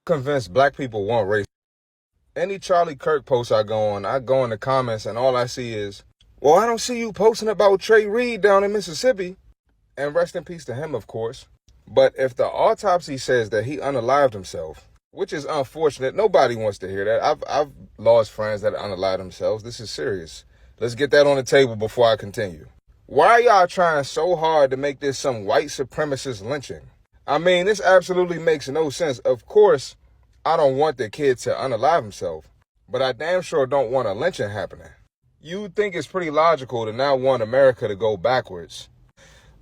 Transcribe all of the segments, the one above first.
Convinced black people want race. Any Charlie Kirk post I go in the comments and all I see is, well, I don't see you posting about Trey Reed down in Mississippi. And rest in peace to him, of course. But if the autopsy says that he unalived himself, which is unfortunate, nobody wants to hear that. I've lost friends that unalived themselves. This is serious. Let's get that on the table before I continue. Why are y'all trying so hard to make this some white supremacist lynching? I mean, this absolutely makes no sense. Of course, I don't want the kid to unalive himself, but I damn sure don't want a lynching happening. You'd think it's pretty logical to not want America to go backwards.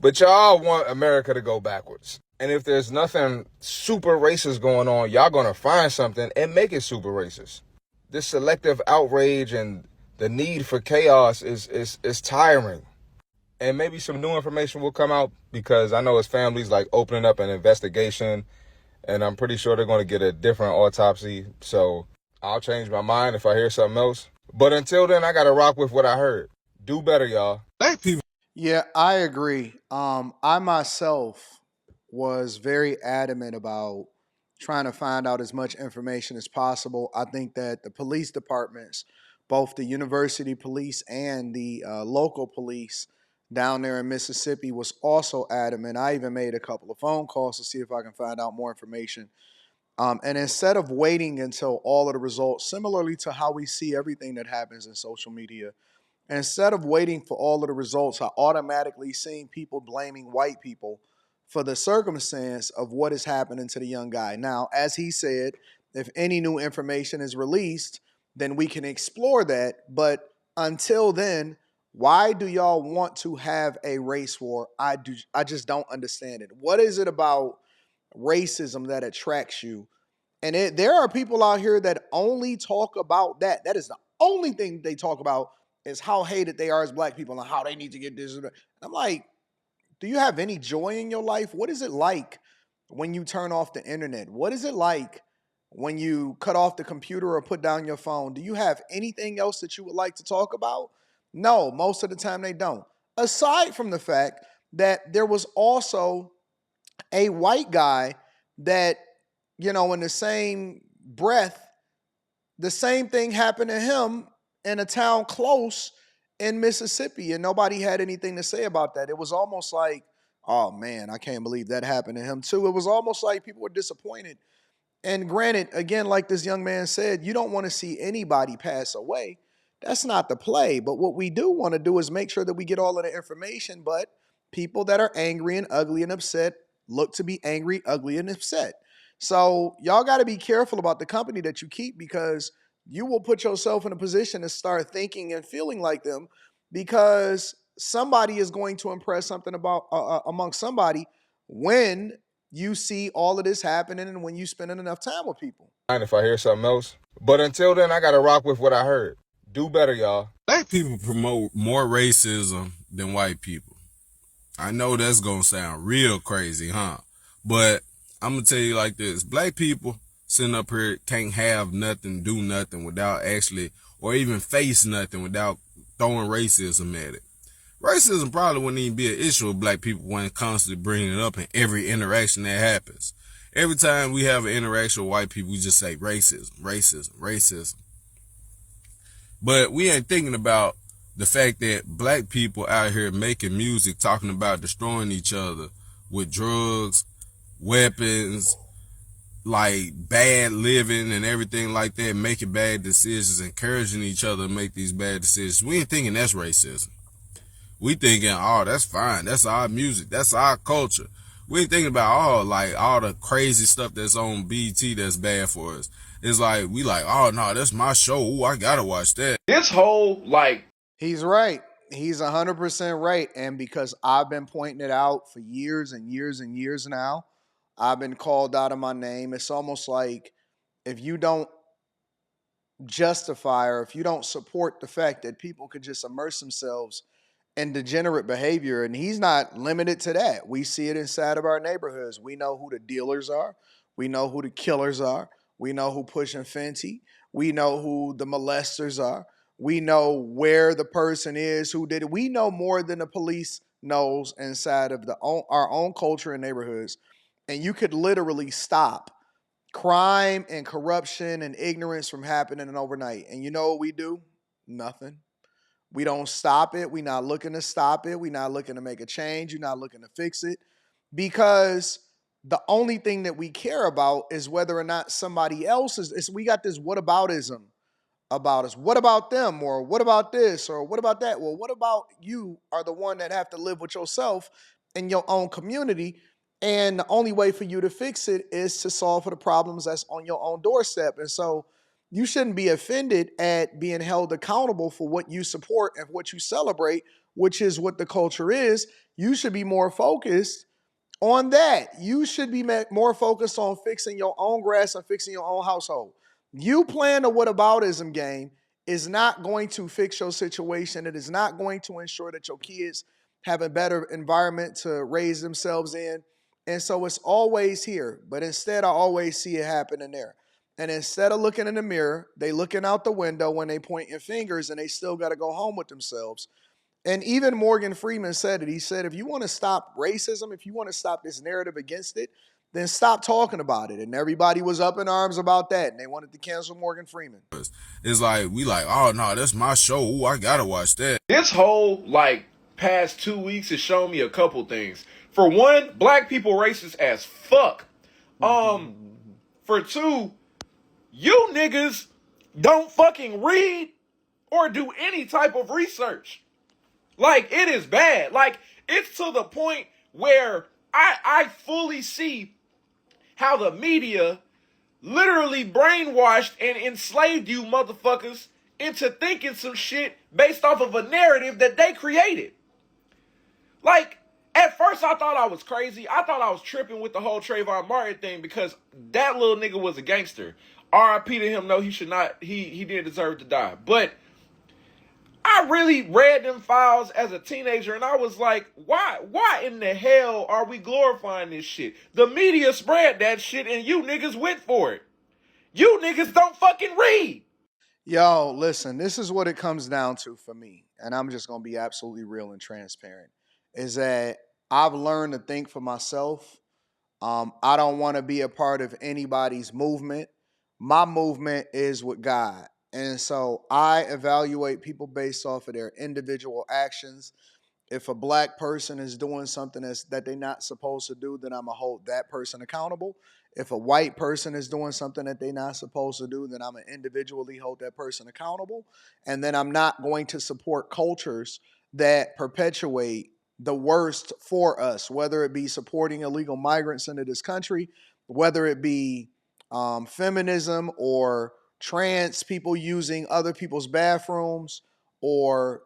But y'all want America to go backwards. And if there's nothing super racist going on, y'all gonna find something and make it super racist. This selective outrage and the need for chaos is tiring. And maybe some new information will come out because I know his family's like opening up an investigation and I'm pretty sure they're gonna get a different autopsy. So I'll change my mind if I hear something else. But until then, I gotta rock with what I heard. Do better, y'all. Black people. Yeah, I agree. I myself was very adamant about trying to find out as much information as possible. I think that the police departments, both the university police and the local police down there in Mississippi, was also adamant. I even made a couple of phone calls to see if I can find out more information. And instead of waiting until all of the results, similarly to how we see everything that happens in social media, instead of waiting for all of the results, I automatically seen people blaming white people for the circumstance of what is happening to the young guy. Now, as he said, if any new information is released, then we can explore that. But until then, why do y'all want to have a race war? I just don't understand it. What is it about racism that attracts you? And there are people out here that only talk about that. That is the only thing they talk about is how hated they are as black people and how they need to get this. And I'm like, do you have any joy in your life? What is it like when you turn off the internet? What is it like when you cut off the computer or put down your phone? Do you have anything else that you would like to talk about? No, most of the time they don't. Aside from the fact that there was also a white guy that, in the same breath, the same thing happened to him in a town close in Mississippi, and nobody had anything to say about that. It was almost like, oh man, I can't believe that happened to him too. It was almost like people were disappointed. And granted, again, like this young man said, you don't want to see anybody pass away. That's not the play. But what we do want to do is make sure that we get all of the information. But people that are angry and ugly and upset look to be angry, ugly, and upset. So y'all got to be careful about the company that you keep because you will put yourself in a position to start thinking and feeling like them because somebody is going to impress something about among somebody when you see all of this happening and when you spending enough time with people. If I hear something else. But until then, I gotta rock with what I heard. Do better, y'all. Black people promote more racism than white people. I know that's gonna sound real crazy, huh? But I'm gonna tell you like this. Black people sitting up here can't have nothing, do nothing without actually, or even face nothing without throwing racism at it. Racism probably wouldn't even be an issue if black people weren't constantly bringing it up in every interaction that happens. Every time we have an interaction with white people, we just say racism, racism, racism. But we ain't thinking about the fact that black people out here making music, talking about destroying each other with drugs, weapons, like bad living and everything like that, making bad decisions, encouraging each other to make these bad decisions. We ain't thinking that's racism. We thinking, oh, that's fine. That's our music. That's our culture. We ain't thinking about, oh, like all the crazy stuff that's on BT that's bad for us. It's like, we like, oh, no, that's my show. Ooh, I gotta watch that. This whole, like, He's right. He's 100% right. And because I've been pointing it out for years and years and years now, I've been called out of my name. It's almost like if you don't justify or if you don't support the fact that people could just immerse themselves in degenerate behavior, and he's not limited to that. We see it inside of our neighborhoods. We know who the dealers are. We know who the killers are. We know who pushing Fenty. We know who the molesters are. We know where the person is who did it. We know more than the police knows inside of our own culture and neighborhoods. And you could literally stop crime and corruption and ignorance from happening overnight. And you know what we do? Nothing. We don't stop it. We're not looking to stop it. We're not looking to make a change. You're not looking to fix it because the only thing that we care about is whether or not somebody else is we got this whataboutism about us. What about them? Or what about this? Or what about that? Well, what about you are the one that have to live with yourself in your own community. And the only way for you to fix it is to solve for the problems that's on your own doorstep. And so you shouldn't be offended at being held accountable for what you support and what you celebrate, which is what the culture is. You should be more focused on that. You should be more focused on fixing your own grass and fixing your own household. You playing the whataboutism game is not going to fix your situation. It is not going to ensure that your kids have a better environment to raise themselves in. And so it's always here. But instead, I always see it happening there. And instead of looking in the mirror, they looking out the window when they pointing fingers and they still got to go home with themselves. And even Morgan Freeman said it. He said, if you want to stop racism, if you want to stop this narrative against it, then stop talking about it. And everybody was up in arms about that. And they wanted to cancel Morgan Freeman. It's like, we like, oh, no, that's my show. Ooh, I got to watch that. This whole, past 2 weeks has shown me a couple things. For one, black people racist as fuck. For two, you niggas don't fucking read or do any type of research. It is bad. It's to the point where I fully see how the media literally brainwashed and enslaved you motherfuckers into thinking some shit based off of a narrative that they created. At first I thought I was crazy. I thought I was tripping with the whole Trayvon Martin thing because that little nigga was a gangster. R.I.P. to him. No, he should not. He didn't deserve to die. But I really read them files as a teenager and I was like, why in the hell are we glorifying this shit? The media spread that shit and you niggas went for it. You niggas don't fucking read. Yo, listen, this is what it comes down to for me. And I'm just going to be absolutely real and transparent. Is that I've learned to think for myself. I don't want to be a part of anybody's movement. My movement is with God. And so I evaluate people based off of their individual actions. If a black person is doing something that they're not supposed to do, then I'm going to hold that person accountable. If a white person is doing something that they're not supposed to do, then I'm going to individually hold that person accountable. And then I'm not going to support cultures that perpetuate the worst for us, whether it be supporting illegal migrants into this country, whether it be feminism or trans people using other people's bathrooms or,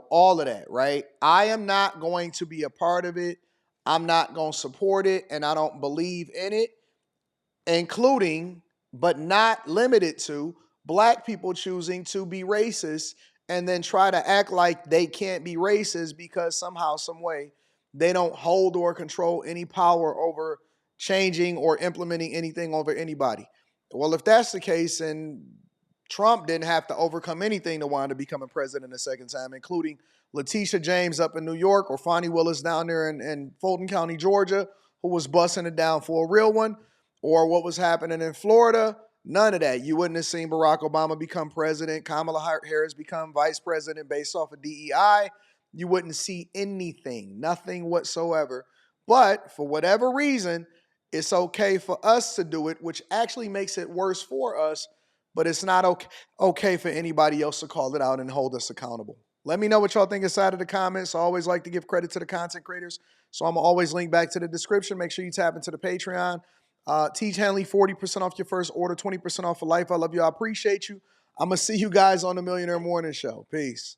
all of that, right? I am not going to be a part of it. I'm not going to support it, and I don't believe in it, including, but not limited to, black people choosing to be racist and then try to act like they can't be racist because somehow, some way, they don't hold or control any power over changing or implementing anything over anybody. Well, if that's the case, and Trump didn't have to overcome anything to wind up becoming president a second time, including Letitia James up in New York or Fonnie Willis down there in Fulton County, Georgia, who was busting it down for a real one, or what was happening in Florida. None of that. You wouldn't have seen Barack Obama become president, Kamala Harris become vice president based off of DEI. You wouldn't see anything, nothing whatsoever. But for whatever reason, it's okay for us to do it, which actually makes it worse for us, but it's not okay for anybody else to call it out and hold us accountable. Let me know what y'all think inside of the comments. I always like to give credit to the content creators, so I'm going to always link back to the description. Make sure you tap into the Patreon. Teach Hanley, 40% off your first order, 20% off for life. I love you. I appreciate you. I'm going to see you guys on the Millionaire Morning Show. Peace.